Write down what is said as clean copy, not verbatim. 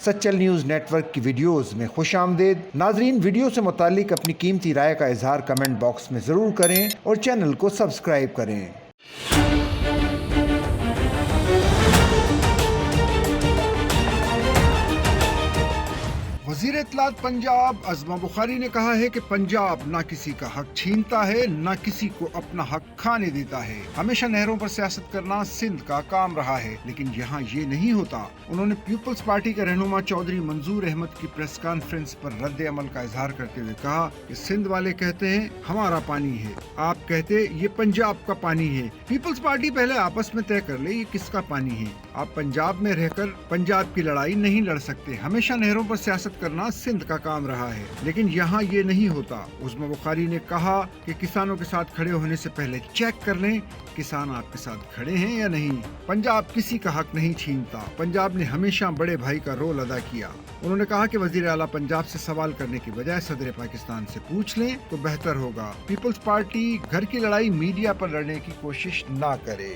Sachal news net work کی videos میں خوش آمدید۔ ناظرین، ویڈیو سے متعلق اپنی قیمتی رائے کا اظہار کمنٹ باکس میں ضرور کریں اور چینل کو سبسکرائب کریں۔ وزیر اطلاعات پنجاب عظمہ بخاری نے کہا ہے کہ پنجاب نہ کسی کا حق چھینتا ہے نہ کسی کو اپنا حق کھانے دیتا ہے۔ ہمیشہ نہروں پر سیاست کرنا سندھ کا کام رہا ہے، لیکن یہاں یہ نہیں ہوتا۔ انہوں نے پیپلز پارٹی کے رہنما چودھری منظور احمد کی پریس کانفرنس پر رد عمل کا اظہار کرتے ہوئے کہا کہ سندھ والے کہتے ہیں ہمارا پانی ہے، آپ کہتے یہ پنجاب کا پانی ہے۔ پیپلز پارٹی پہلے آپس میں طے کر لے یہ کس کا پانی ہے۔ آپ پنجاب میں رہ کر پنجاب کی لڑائی نہیں لڑ سکتے۔ ہمیشہ نہروں پر سیاست کرنا سندھ کا کام رہا ہے، لیکن یہاں یہ نہیں ہوتا۔ عظمہ بخاری نے کہا کہ کسانوں کے ساتھ کھڑے ہونے سے پہلے چیک کر لیں کسان آپ کے ساتھ کھڑے ہیں یا نہیں۔ پنجاب کسی کا حق نہیں چھینتا، پنجاب نے ہمیشہ بڑے بھائی کا رول ادا کیا۔ انہوں نے کہا کہ وزیر اعلیٰ پنجاب سے سوال کرنے کی بجائے صدر پاکستان سے پوچھ لیں تو بہتر ہوگا۔ پیپلز پارٹی گھر کی لڑائی میڈیا پر لڑنے کی کوشش نہ کرے۔